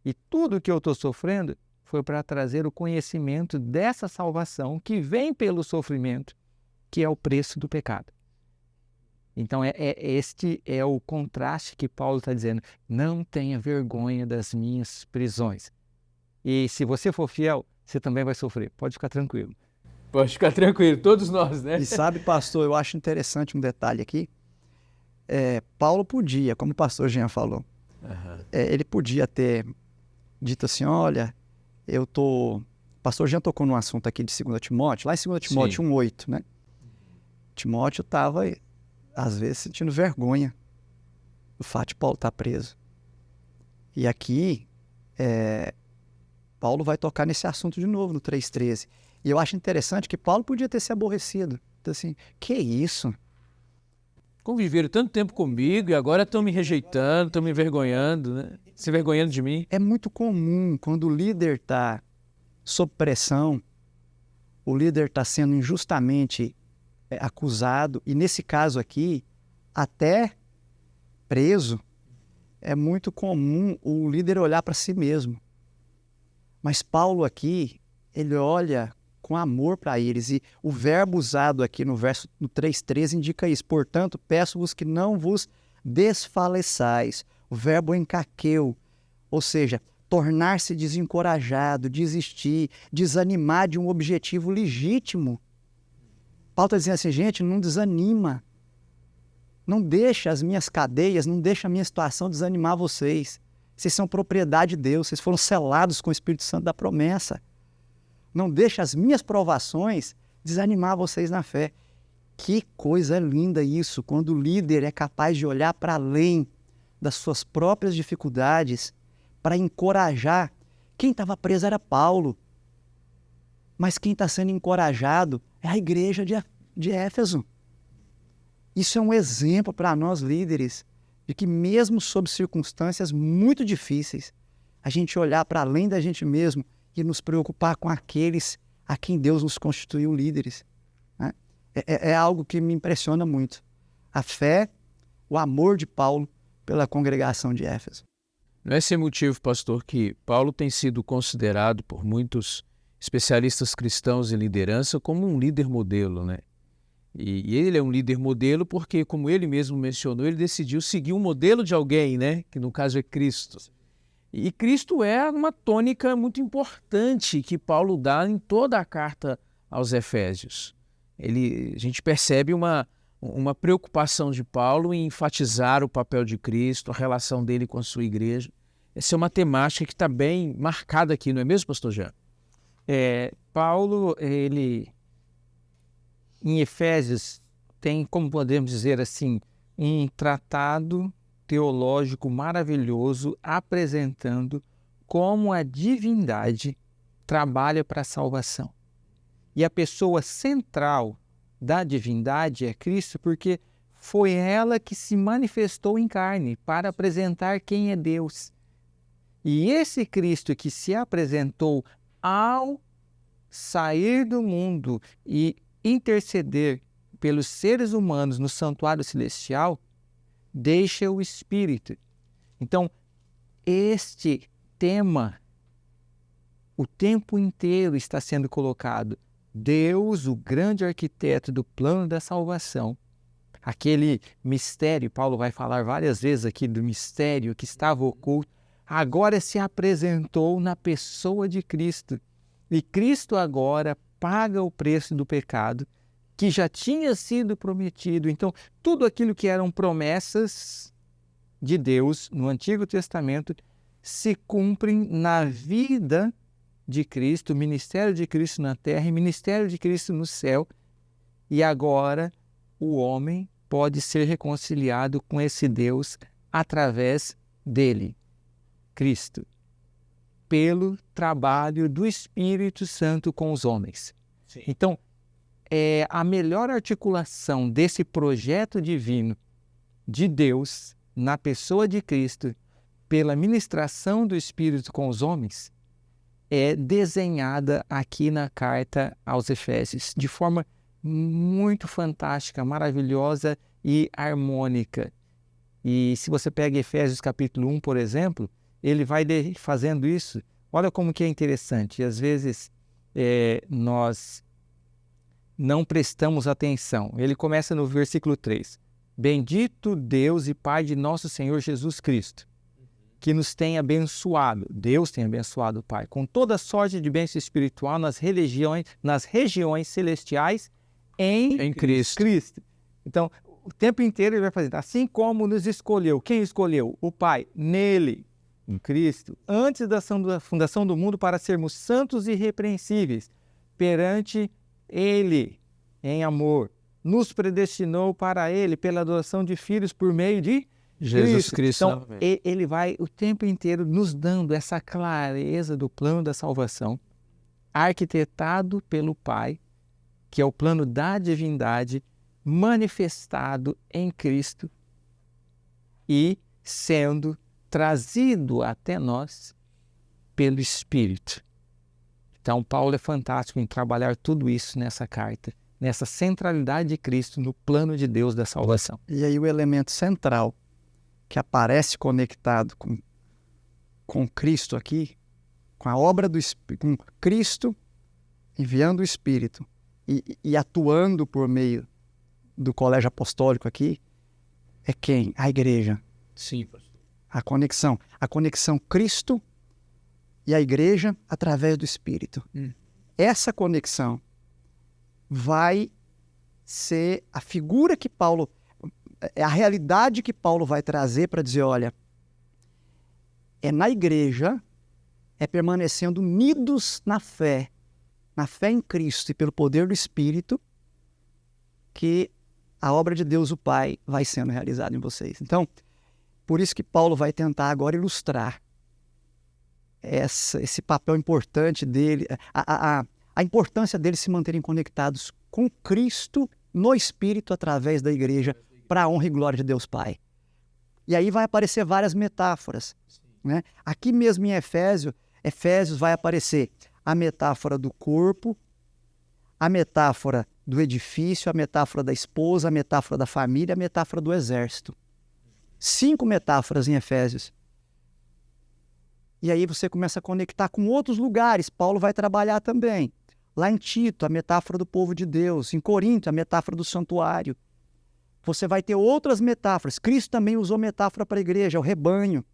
E tudo que eu estou sofrendo foi para trazer o conhecimento dessa salvação que vem pelo sofrimento, que é o preço do pecado. Então, este é o contraste que Paulo está dizendo. Não tenha vergonha das minhas prisões. E se você for fiel, você também vai sofrer. Pode ficar tranquilo. Pode ficar tranquilo, todos nós, né? E sabe, pastor, eu acho interessante um detalhe aqui. Paulo podia, como o pastor Jean falou, ele podia ter dito assim, olha, o pastor Jean tocou num assunto aqui de 2 Timóteo, lá em 2 Timóteo 1,8, né? Timóteo estava, às vezes, sentindo vergonha do fato de Paulo estar preso. E aqui, Paulo vai tocar nesse assunto de novo, no 3,13. E eu acho interessante que Paulo podia ter se aborrecido. Então, assim, que isso? Conviveram tanto tempo comigo e agora estão me rejeitando, estão me envergonhando, né? Se envergonhando de mim. É muito comum, quando o líder está sob pressão, o líder está sendo injustamente acusado, e nesse caso aqui, até preso, é muito comum o líder olhar para si mesmo. Mas Paulo aqui, ele olha com amor para eles, e o verbo usado aqui no 3,13 indica isso. Portanto, peço-vos que não vos desfaleçais. O verbo encaqueu, ou seja, tornar-se desencorajado, desistir, desanimar de um objetivo legítimo. Paulo está dizendo assim, gente, não desanima. Não deixa as minhas cadeias, não deixa a minha situação desanimar vocês. Vocês são propriedade de Deus, vocês foram selados com o Espírito Santo da promessa. Não deixa as minhas provações desanimar vocês na fé. Que coisa linda isso, quando o líder é capaz de olhar para além das suas próprias dificuldades para encorajar. Quem estava preso era Paulo, mas quem está sendo encorajado é a igreja de Éfeso. Isso é um exemplo para nós líderes, de que mesmo sob circunstâncias muito difíceis, a gente olhar para além da gente mesmo e nos preocupar com aqueles a quem Deus nos constituiu líderes. Né? É algo que me impressiona muito. A fé, o amor de Paulo pela congregação de Éfeso. Não é sem motivo, pastor, que Paulo tem sido considerado por muitos especialistas cristãos em liderança como um líder modelo, né? E ele é um líder modelo porque, como ele mesmo mencionou, ele decidiu seguir um modelo de alguém, né? Que no caso é Cristo. E Cristo é uma tônica muito importante que Paulo dá em toda a carta aos Efésios. A gente percebe uma preocupação de Paulo em enfatizar o papel de Cristo, a relação dele com a sua igreja. Essa é uma temática que está bem marcada aqui, não é mesmo, pastor Jean? Paulo, ele, em Efésios, tem, como podemos dizer assim, um tratado teológico maravilhoso apresentando como a divindade trabalha para a salvação. E a pessoa central da divindade é Cristo, porque foi ela que se manifestou em carne para apresentar quem é Deus. E esse Cristo que se apresentou ao sair do mundo e interceder pelos seres humanos no santuário celestial, deixa o Espírito. Então, este tema, o tempo inteiro está sendo colocado. Deus, o grande arquiteto do plano da salvação, aquele mistério, Paulo vai falar várias vezes aqui do mistério que estava oculto, agora se apresentou na pessoa de Cristo. E Cristo agora paga o preço do pecado que já tinha sido prometido. Então, tudo aquilo que eram promessas de Deus no Antigo Testamento se cumprem na vida de Cristo, o ministério de Cristo na terra e o ministério de Cristo no céu. E agora o homem pode ser reconciliado com esse Deus através dele, Cristo, pelo trabalho do Espírito Santo com os homens. Sim. Então, a melhor articulação desse projeto divino de Deus na pessoa de Cristo, pela ministração do Espírito com os homens, é desenhada aqui na carta aos Efésios, de forma muito fantástica, maravilhosa e harmônica. E se você pega Efésios capítulo 1, por exemplo, ele vai fazendo isso. Olha como que é interessante. Às vezes nós não prestamos atenção. Ele começa no versículo 3. Bendito Deus e Pai de nosso Senhor Jesus Cristo, que nos tem abençoado, Deus tem abençoado o Pai, com toda sorte de bênção espiritual nas regiões celestiais em Cristo. Então, o tempo inteiro ele vai fazendo, assim como nos escolheu. Quem escolheu? O Pai, nele, em Cristo, antes da fundação do mundo, para sermos santos e irrepreensíveis perante Ele, em amor. Nos predestinou para Ele, pela adoção de filhos por meio de Jesus Cristo. Então, ele vai o tempo inteiro nos dando essa clareza do plano da salvação, arquitetado pelo Pai, que é o plano da divindade, manifestado em Cristo e sendo trazido até nós pelo Espírito. Então, Paulo é fantástico em trabalhar tudo isso nessa carta, nessa centralidade de Cristo no plano de Deus da salvação. E aí o elemento central que aparece conectado com Cristo aqui, com a obra do Espírito, com Cristo enviando o Espírito e atuando por meio do colégio apostólico aqui, é quem? A igreja. Sim, pastor. A conexão Cristo e a igreja através do Espírito. Essa conexão vai ser a figura que Paulo, é a realidade que Paulo vai trazer para dizer, olha, é na igreja, é permanecendo unidos na fé em Cristo e pelo poder do Espírito, que a obra de Deus o Pai vai sendo realizada em vocês. Então, por isso que Paulo vai tentar agora ilustrar esse papel importante dele, a importância deles se manterem conectados com Cristo no Espírito através da igreja para a honra e glória de Deus Pai. E aí vai aparecer várias metáforas, né? Aqui mesmo em Efésios vai aparecer a metáfora do corpo, a metáfora do edifício, a metáfora da esposa, a metáfora da família, a metáfora do exército. 5 metáforas em Efésios. E aí você começa a conectar com outros lugares. Paulo vai trabalhar também. Lá em Tito, a metáfora do povo de Deus. Em Corinto, a metáfora do santuário. Você vai ter outras metáforas. Cristo também usou metáfora para a igreja, é o rebanho,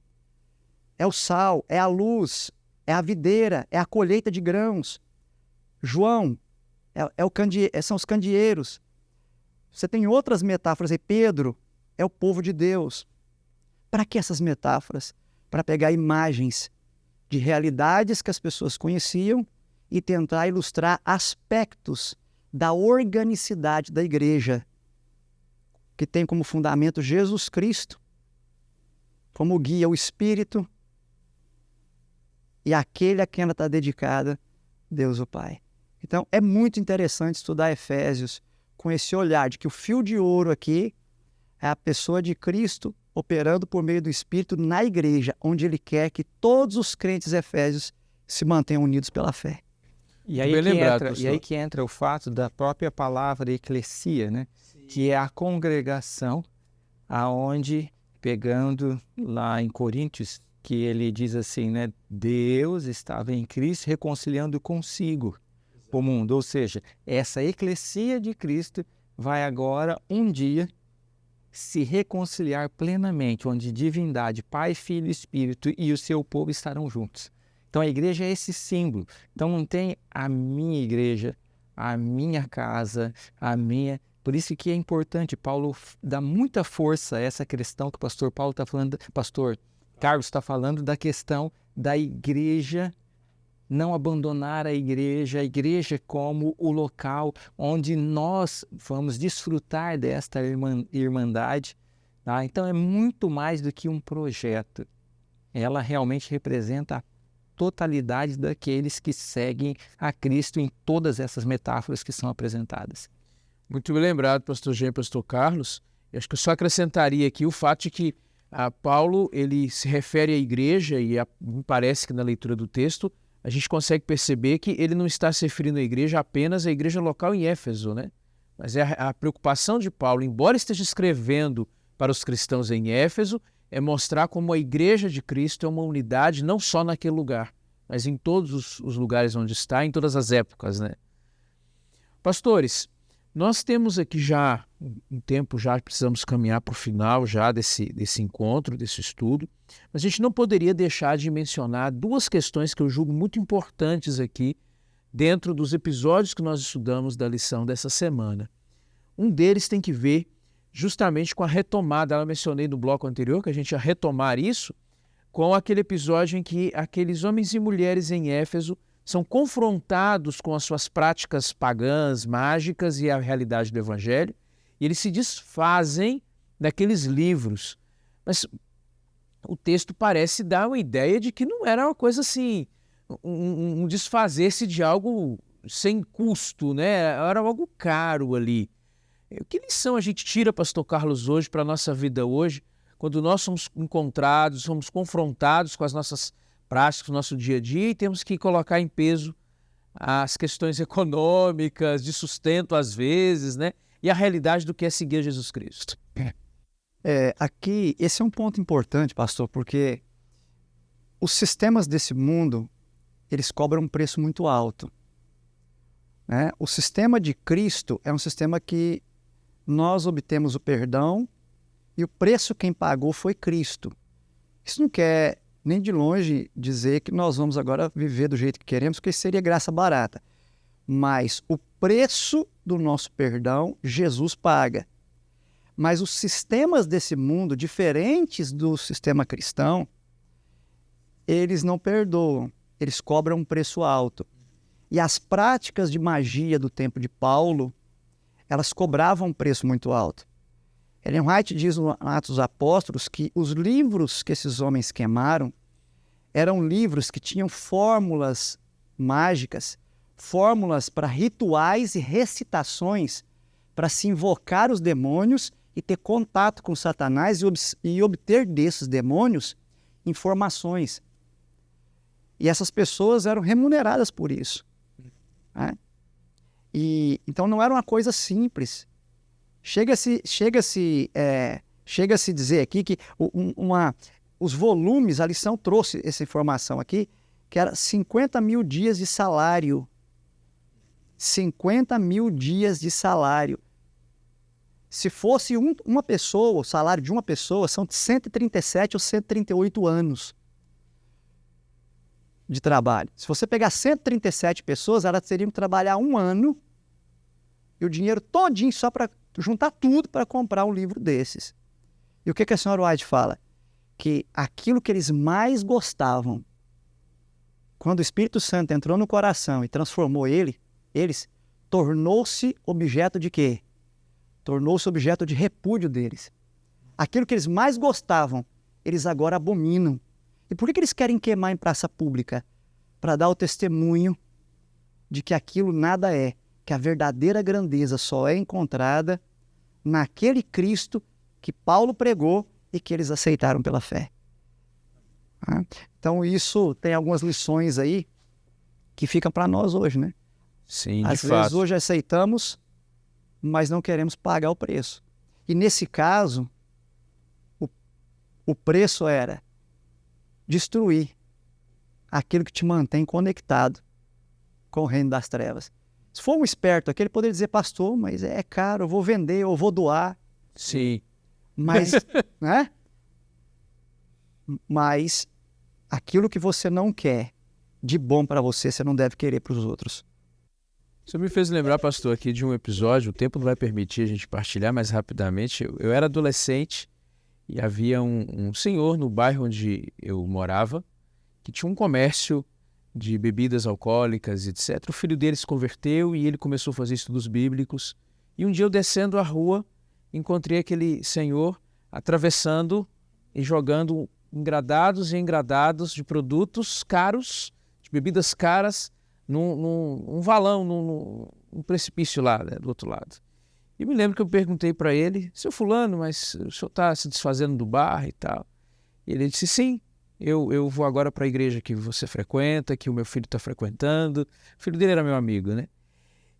é o sal, é a luz, é a videira, é a colheita de grãos. João são os candeeiros. Você tem outras metáforas aí. Pedro é o povo de Deus. Para que essas metáforas? Para pegar imagens de realidades que as pessoas conheciam e tentar ilustrar aspectos da organicidade da igreja, que tem como fundamento Jesus Cristo, como guia o Espírito e aquele a quem ela está dedicada, Deus o Pai. Então, é muito interessante estudar Efésios com esse olhar de que o fio de ouro aqui é a pessoa de Cristo operando por meio do Espírito na igreja, onde Ele quer que todos os crentes efésios se mantenham unidos pela fé. E aí, Bem que lembrado, entra, pastor. e aí que entra o fato da própria palavra eclesia, né? Que é a congregação, aonde, pegando lá em Coríntios, que ele diz assim, né? Deus estava em Cristo reconciliando consigo o mundo. Ou seja, essa eclesia de Cristo vai agora, um dia, se reconciliar plenamente, onde divindade, Pai, Filho e Espírito e o seu povo estarão juntos. Então a igreja é esse símbolo. Então não tem a minha igreja, a minha casa, a minha... Por isso que é importante, Paulo dá muita força a essa questão que o pastor Paulo está falando, pastor Carlos está falando da questão da igreja, não abandonar a igreja como o local onde nós vamos desfrutar desta irmandade. Tá? Então é muito mais do que um projeto. Ela realmente representa a totalidade daqueles que seguem a Cristo em todas essas metáforas que são apresentadas. Muito bem lembrado, pastor Jean e pastor Carlos. Eu acho que eu só acrescentaria aqui o fato de que Paulo ele se refere à igreja e me parece que na leitura do texto a gente consegue perceber que ele não está se referindo à igreja apenas à igreja local em Éfeso, né? Mas a preocupação de Paulo, embora esteja escrevendo para os cristãos em Éfeso, é mostrar como a igreja de Cristo é uma unidade não só naquele lugar, mas em todos os lugares onde está, em todas as épocas, né? Pastores, nós temos aqui já um tempo, já precisamos caminhar para o final já desse encontro, desse estudo, mas a gente não poderia deixar de mencionar duas questões que eu julgo muito importantes aqui dentro dos episódios que nós estudamos da lição dessa semana. Um deles tem que ver justamente com a retomada, eu mencionei no bloco anterior que a gente ia retomar isso, com aquele episódio em que aqueles homens e mulheres em Éfeso são confrontados com as suas práticas pagãs, mágicas e a realidade do Evangelho, e eles se desfazem daqueles livros. Mas o texto parece dar uma ideia de que não era uma coisa assim, um desfazer-se de algo sem custo, né? Era algo caro ali. Que lição a gente tira, pastor Carlos, hoje para a nossa vida hoje, quando nós somos encontrados, somos confrontados com as nossas práticas, o nosso dia a dia, e temos que colocar em peso as questões econômicas, de sustento às vezes, né? E a realidade do que é seguir Jesus Cristo. Aqui, esse é um ponto importante, pastor, porque os sistemas desse mundo, eles cobram um preço muito alto, né? O sistema de Cristo é um sistema que nós obtemos o perdão e o preço quem pagou foi Cristo. Isso não quer nem de longe dizer que nós vamos agora viver do jeito que queremos, porque isso seria graça barata. Mas o preço do nosso perdão, Jesus paga. Mas os sistemas desse mundo, diferentes do sistema cristão, eles não perdoam, eles cobram um preço alto. E as práticas de magia do tempo de Paulo, elas cobravam um preço muito alto. Ellen White diz no Atos dos Apóstolos que os livros que esses homens queimaram eram livros que tinham fórmulas mágicas, fórmulas para rituais e recitações para se invocar os demônios e ter contato com Satanás e obter desses demônios informações. E essas pessoas eram remuneradas por isso, né? Então não era uma coisa simples. Chega-se dizer aqui que os volumes, a lição trouxe essa informação aqui, que era 50 mil dias de salário. 50 mil dias de salário. Se fosse uma pessoa, o salário de uma pessoa, são 137 ou 138 anos de trabalho. Se você pegar 137 pessoas, elas teriam que trabalhar um ano e o dinheiro todinho só para juntar tudo para comprar um livro desses. E o que a senhora White fala? Que aquilo que eles mais gostavam, quando o Espírito Santo entrou no coração e transformou eles, tornou-se objeto de quê? Tornou-se objeto de repúdio deles. Aquilo que eles mais gostavam, eles agora abominam. E por que eles querem queimar em praça pública? Para dar o testemunho de que aquilo nada é, que a verdadeira grandeza só é encontrada naquele Cristo que Paulo pregou e que eles aceitaram pela fé. Então isso tem algumas lições aí que fica para nós hoje, né? Sim, de Às vezes fato. hoje aceitamos, mas não queremos pagar o preço. E nesse caso, o preço era destruir aquilo que te mantém conectado com o reino das trevas. Se for um esperto aqui, ele poderia dizer, pastor, mas é caro, eu vou vender, eu vou doar. Sim. Mas, né? Mas aquilo que você não quer de bom para você, você não deve querer para os outros. Você me fez lembrar, pastor, aqui de um episódio, o tempo não vai permitir a gente partilhar mais rapidamente. Eu era adolescente e havia um senhor no bairro onde eu morava que tinha um comércio de bebidas alcoólicas, etc. O filho dele se converteu e ele começou a fazer estudos bíblicos. E um dia eu descendo a rua, encontrei aquele senhor atravessando e jogando engradados e engradados de produtos caros, de bebidas caras, num valão, num precipício lá, né, do outro lado. E me lembro que eu perguntei para ele, seu fulano, mas o senhor está se desfazendo do bar e tal? E ele disse, sim, eu vou agora para a igreja que você frequenta, que o meu filho está frequentando. O filho dele era meu amigo, né?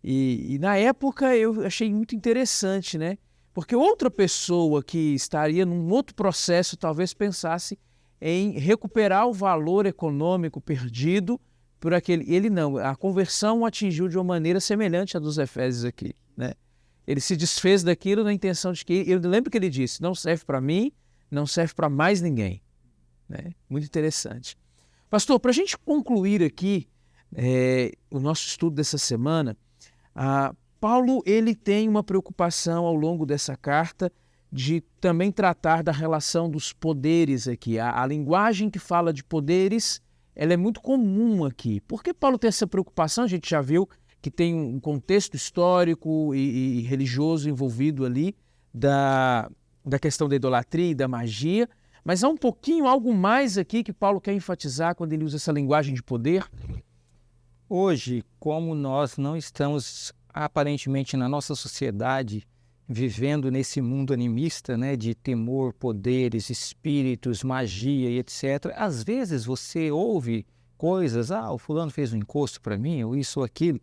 E na época eu achei muito interessante, né? Porque outra pessoa que estaria num outro processo talvez pensasse em recuperar o valor econômico perdido por aquele. Ele não, a conversão o atingiu de uma maneira semelhante à dos Efésios aqui, né? Ele se desfez daquilo na intenção de que, eu lembro que ele disse, não serve para mim, não serve para mais ninguém, né? Muito interessante. Pastor, para a gente concluir aqui o nosso estudo dessa semana, Paulo ele tem uma preocupação ao longo dessa carta de também tratar da relação dos poderes aqui. A linguagem que fala de poderes, ela é muito comum aqui. Por que Paulo tem essa preocupação? A gente já viu que tem um contexto histórico e religioso envolvido ali da questão da idolatria e da magia, mas há um pouquinho, algo mais aqui que Paulo quer enfatizar quando ele usa essa linguagem de poder? Hoje, como nós não estamos aparentemente na nossa sociedade vivendo nesse mundo animista, né, de temor, poderes, espíritos, magia e etc., às vezes você ouve coisas, o fulano fez um encosto para mim, ou isso ou aquilo,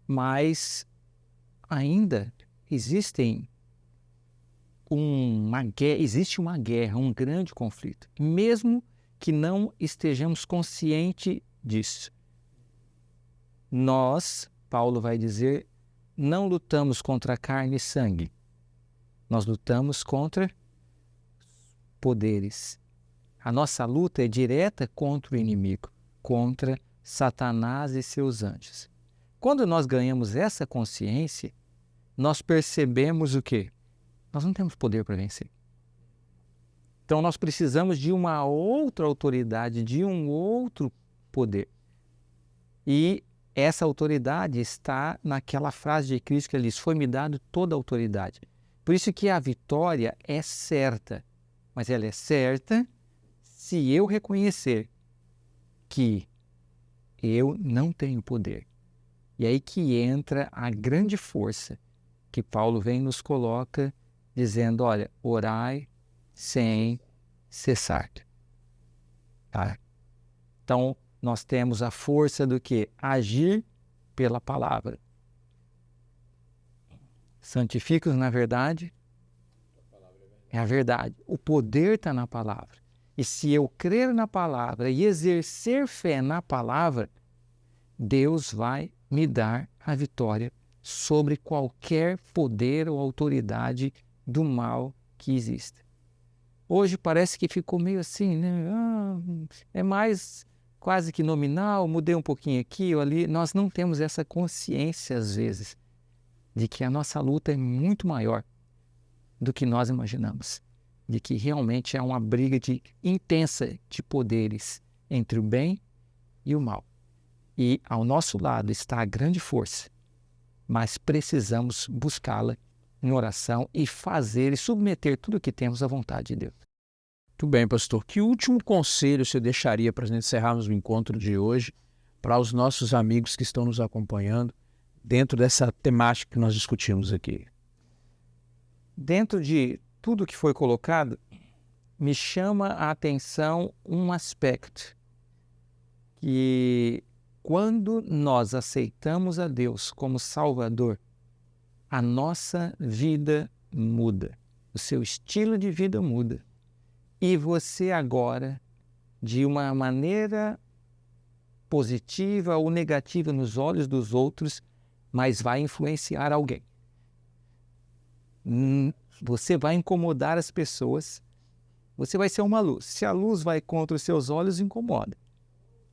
mas ainda existe uma guerra, um grande conflito, mesmo que não estejamos conscientes disso. Nós, Paulo vai dizer, não lutamos contra carne e sangue. Nós lutamos contra poderes. A nossa luta é direta contra o inimigo, contra Satanás e seus anjos. Quando nós ganhamos essa consciência, nós percebemos o quê? Nós não temos poder para vencer. Então nós precisamos de uma outra autoridade, de um outro poder. E essa autoridade está naquela frase de Cristo que ele diz, foi-me dado toda a autoridade. Por isso que a vitória é certa, mas ela é certa se eu reconhecer que eu não tenho poder. E aí que entra a grande força que Paulo vem e nos coloca, dizendo, olha, orai sem cessar. Tá? Então, nós temos a força do que? Agir pela palavra. Santifica-os na verdade. É a verdade. O poder está na palavra. E se eu crer na palavra e exercer fé na palavra, Deus vai me dar a vitória sobre qualquer poder ou autoridade do mal que exista. Hoje parece que ficou meio assim, né? É mais quase que nominal, mudei um pouquinho aqui ou ali. Nós não temos essa consciência, às vezes, de que a nossa luta é muito maior do que nós imaginamos. De que realmente é uma briga intensa de poderes entre o bem e o mal. E ao nosso lado está a grande força, mas precisamos buscá-la em oração e fazer e submeter tudo o que temos à vontade de Deus. Muito bem, pastor. Que último conselho você deixaria para nós encerrarmos o encontro de hoje para os nossos amigos que estão nos acompanhando dentro dessa temática que nós discutimos aqui? Dentro de tudo que foi colocado, me chama a atenção um aspecto que quando nós aceitamos a Deus como Salvador, a nossa vida muda, o seu estilo de vida muda. E você agora, de uma maneira positiva ou negativa nos olhos dos outros, mas vai influenciar alguém. Você vai incomodar as pessoas, você vai ser uma luz. Se a luz vai contra os seus olhos, incomoda.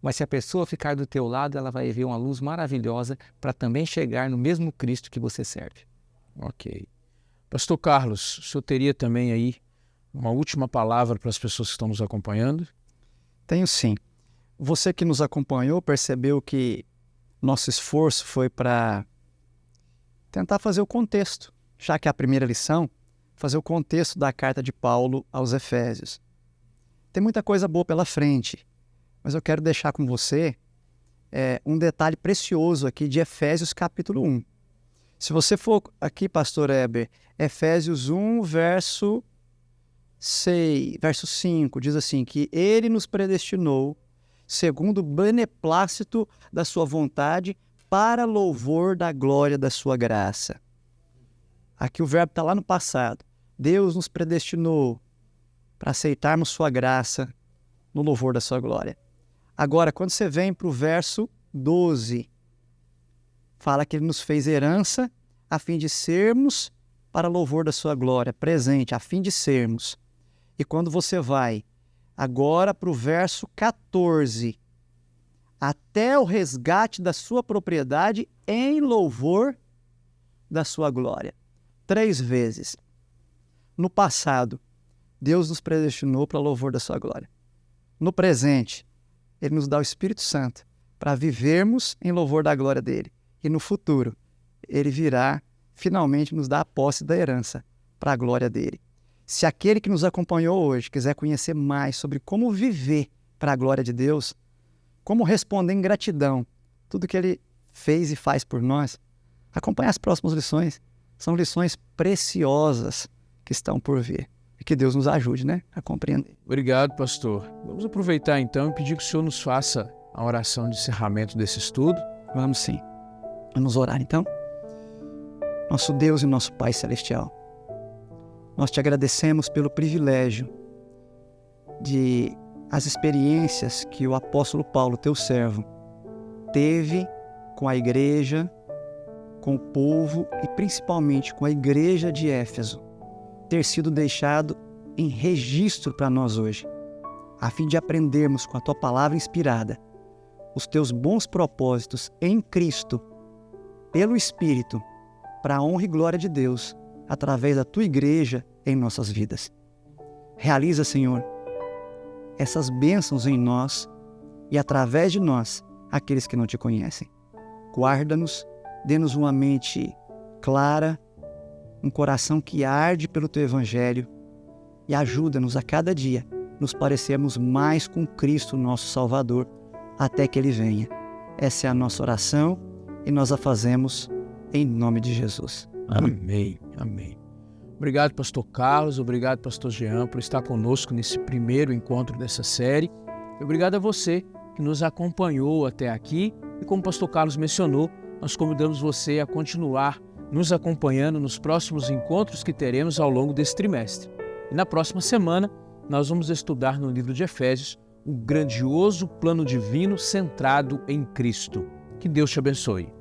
Mas se a pessoa ficar do teu lado, ela vai ver uma luz maravilhosa para também chegar no mesmo Cristo que você serve. Ok. Pastor Carlos, o senhor teria também aí uma última palavra para as pessoas que estão nos acompanhando? Tenho sim. Você que nos acompanhou percebeu que nosso esforço foi para tentar fazer o contexto, já que é a primeira lição, fazer o contexto da carta de Paulo aos Efésios. Tem muita coisa boa pela frente, mas eu quero deixar com você um detalhe precioso aqui de Efésios capítulo 1. Se você for aqui, pastor Heber, Efésios 1, verso 5, diz assim, que ele nos predestinou segundo o beneplácito da sua vontade para louvor da glória da sua graça. Aqui o verbo está lá no passado. Deus nos predestinou para aceitarmos sua graça no louvor da sua glória. Agora, quando você vem para o verso 12, fala que ele nos fez herança a fim de sermos para louvor da sua glória, presente, a fim de sermos. E quando você vai agora para o verso 14, até o resgate da sua propriedade em louvor da sua glória. 3 vezes. No passado, Deus nos predestinou para louvor da sua glória. No presente, Ele nos dá o Espírito Santo para vivermos em louvor da glória dele. E no futuro, Ele virá finalmente nos dar a posse da herança para a glória dele. Se aquele que nos acompanhou hoje quiser conhecer mais sobre como viver para a glória de Deus, como responder em gratidão tudo que Ele fez e faz por nós, acompanhe as próximas lições. São lições preciosas que estão por vir. E que Deus nos ajude, a compreender. Obrigado, pastor. Vamos aproveitar então e pedir que o senhor nos faça a oração de encerramento desse estudo. Vamos sim. Vamos orar então? Nosso Deus e nosso Pai Celestial, nós te agradecemos pelo privilégio de as experiências que o apóstolo Paulo, teu servo, teve com a igreja, com o povo e principalmente com a igreja de Éfeso, ter sido deixado em registro para nós hoje, a fim de aprendermos com a tua palavra inspirada os teus bons propósitos em Cristo, pelo Espírito, para a honra e glória de Deus, através da tua igreja em nossas vidas. Realiza, Senhor, essas bênçãos em nós e através de nós, aqueles que não te conhecem. Guarda-nos, dê-nos uma mente clara, um coração que arde pelo teu evangelho e ajuda-nos a cada dia nos parecermos mais com Cristo, nosso Salvador, até que Ele venha. Essa é a nossa oração e nós a fazemos em nome de Jesus. Amém. Amém. Obrigado, pastor Carlos. Obrigado, pastor Jean, por estar conosco nesse primeiro encontro dessa série. E obrigado a você que nos acompanhou até aqui. E como o pastor Carlos mencionou, nós convidamos você a continuar nos acompanhando nos próximos encontros que teremos ao longo desse trimestre. E na próxima semana, nós vamos estudar no livro de Efésios o grandioso plano divino centrado em Cristo. Que Deus te abençoe.